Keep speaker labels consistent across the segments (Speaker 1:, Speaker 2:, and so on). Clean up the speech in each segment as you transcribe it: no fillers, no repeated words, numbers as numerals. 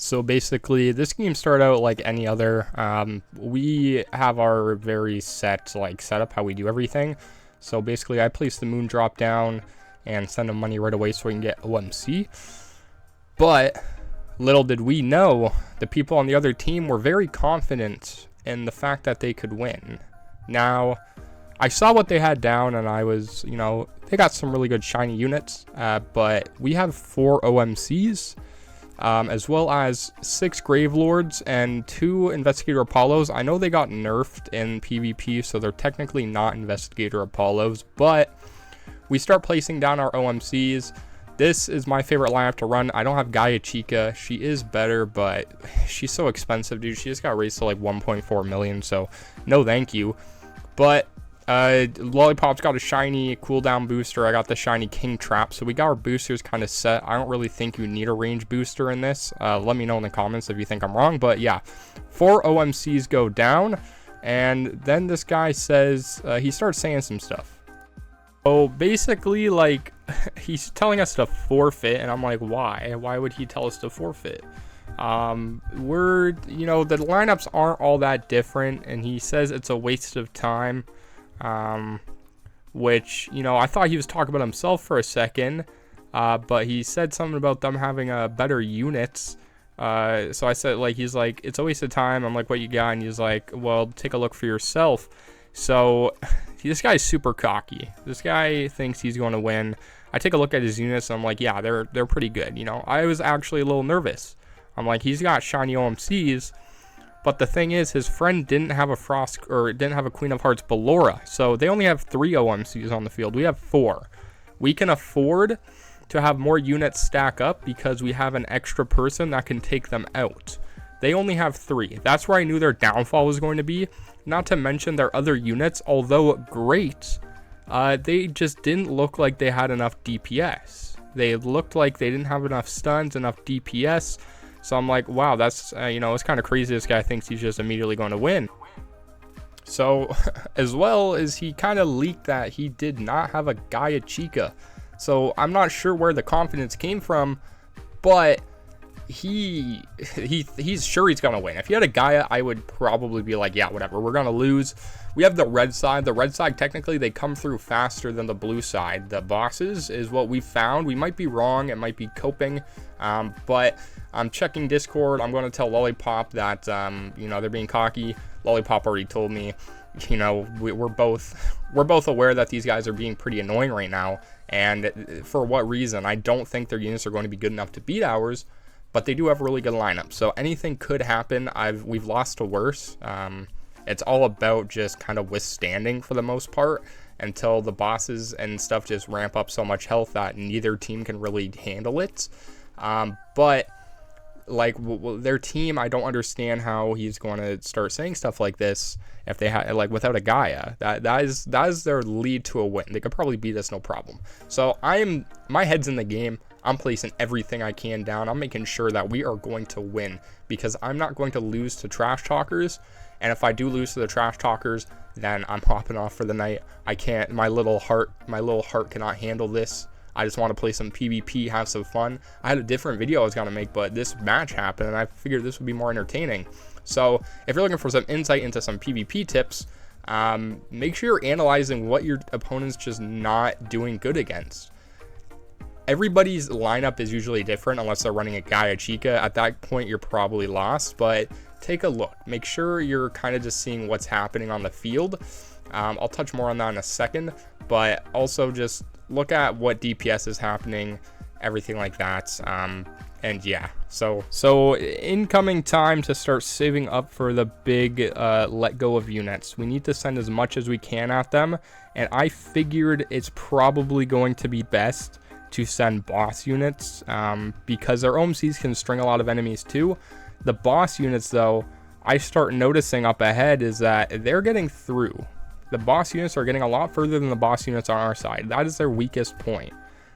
Speaker 1: So basically, this game started out like any other. We have our very set like setup how we do everything. So basically, I place the moon drop down and send them money right away so we can get OMC. But little did we know, the people on the other team were very confident in the fact that they could win. Now, I saw what they had down, and I was, they got some really good shiny units, but we have 4 OMCs. As well as 6 Grave Lords and 2 Investigator Apollos. I know they got nerfed in PvP, so they're technically not Investigator Apollos, but we start placing down our OMCs. This is my favorite lineup to run. I don't have Gaia Chica. She is better, but she's so expensive, dude. She just got raised to like 1.4 million, so no thank you. But Lollipop's got a shiny cooldown booster. I got the shiny King Trap. So we got our boosters kind of set. I don't really think you need a range booster in this. Let me know in the comments if you think I'm wrong. But yeah, 4 OMCs go down. And then this guy says, he starts saying some stuff. So basically, like, he's telling us to forfeit. And I'm like, why? Why would he tell us to forfeit? The lineups aren't all that different. And he says it's a waste of time. Which, I thought he was talking about himself for a second, but he said something about them having better units. So I said, he's like, it's a waste of time. I'm like, what you got? And he's like, well, take a look for yourself. So this guy's super cocky. This guy thinks he's going to win. I take a look at his units, and I'm like, yeah, they're pretty good. I was actually a little nervous. I'm like, he's got shiny OMCs. But the thing is, his friend didn't have a Queen of Hearts ballora. So they only have 3 OMCs on the field. We have 4. We can afford to have more units stack up because we have an extra person that can take them out. They only have 3. That's where I knew their downfall was going to be. Not to mention their other units, although great, they just didn't look like they had enough DPS. They looked like they didn't have enough stuns, enough DPS. So I'm like, wow, that's, it's kind of crazy. This guy thinks he's just immediately going to win. So, as well as he kind of leaked that he did not have a Gaia Chica. So, I'm not sure where the confidence came from, but he's sure he's going to win. If he had a Gaia, I would probably be like, yeah, whatever, we're going to lose. We have the red side. The red side, technically, they come through faster than the blue side. The bosses is what we found. We might be wrong. It might be coping, but I'm checking Discord. I'm going to tell Lollipop that, they're being cocky. Lollipop already told me, we're both aware that these guys are being pretty annoying right now. And for what reason? I don't think their units are going to be good enough to beat ours, but they do have a really good lineup. So anything could happen. We've lost to worse. It's all about just kind of withstanding for the most part until the bosses and stuff just ramp up so much health that neither team can really handle it. But their team, I don't understand how he's going to start saying stuff like this if they had without a Gaia. That is their lead to a win. They could probably beat us no problem. So my head's in the game. I'm placing everything I can down. I'm making sure that we are going to win because I'm not going to lose to trash talkers. And if I do lose to the trash talkers, then I'm hopping off for the night. I can't. My little heart cannot handle this. I just want to play some PvP, have some fun. I had a different video I was going to make, but this match happened, and I figured this would be more entertaining. So if you're looking for some insight into some PvP tips, make sure you're analyzing what your opponent's just not doing good against. Everybody's lineup is usually different unless they're running a Gaia Chica. At that point, you're probably lost, but take a look. Make sure you're kind of just seeing what's happening on the field. I'll touch more on that in a second, but also just look at what DPS is happening, everything like that. And yeah, so incoming time to start saving up for the big let go of units. We need to send as much as we can at them, and I figured it's probably going to be best to send boss units because their OMCs can string a lot of enemies too. The boss units, though, I start noticing up ahead is that they're getting through. The boss units are getting a lot further than the boss units on our side. That is their weakest point.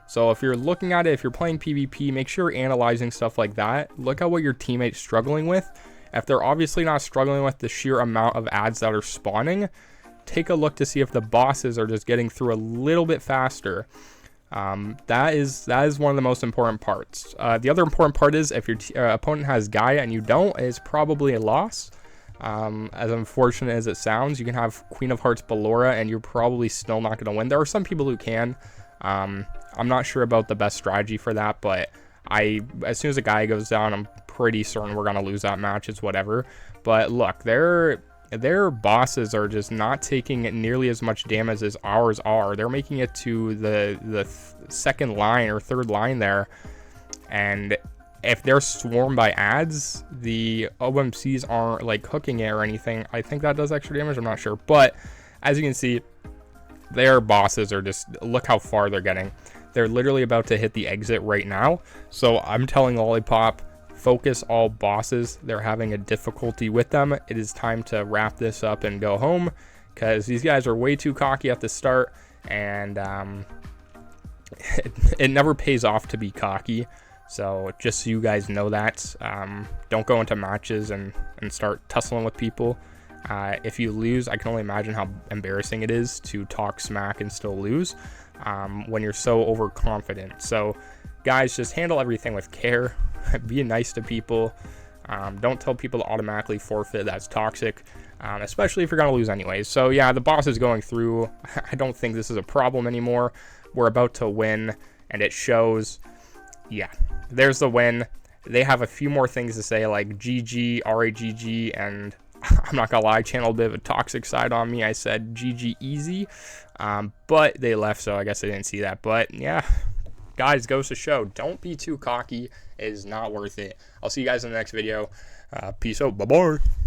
Speaker 1: So if you're looking at it, if you're playing PvP, make sure you're analyzing stuff like that. Look at what your teammate's struggling with. If they're obviously not struggling with the sheer amount of ads that are spawning, take a look to see if the bosses are just getting through a little bit faster. That is one of the most important parts. The other important part is if your opponent has Gaia and you don't, it's probably a loss. As unfortunate as it sounds, you can have Queen of Hearts ballora and you're probably still not going to win. There are some people who can. I'm not sure about the best strategy for that, but as soon as a Gaia goes down, I'm pretty certain we're going to lose that match. It's whatever. But look, their bosses are just not taking nearly as much damage as ours are. They're making it to the second line or third line there, and if they're swarmed by ads, the OMCs aren't like hooking it or anything. I think that does extra damage, I'm not sure, but as you can see, their bosses are just, look how far they're getting. They're literally about to hit the exit right now, so I'm telling Lollipop, focus all bosses. They're having a difficulty with them. It is time to wrap this up and go home, because these guys are way too cocky at the start, and it never pays off to be cocky. So just so you guys know that, don't go into matches and start tussling with people. If you lose, I can only imagine how embarrassing it is to talk smack and still lose when you're so overconfident. So guys, just handle everything with care. Be nice to people. Don't tell people to automatically forfeit. That's toxic, especially if you're going to lose anyways. So yeah, the boss is going through. I don't think this is a problem anymore. We're about to win, and it shows. Yeah, there's the win. They have a few more things to say, like GG, RAGG, and I'm not gonna lie, I channeled a bit of a toxic side on me. I said GG easy, but they left, so I guess I didn't see that. But yeah, guys, goes to show, don't be too cocky. It is not worth it. I'll see you guys in the next video. Peace out. Bye-bye.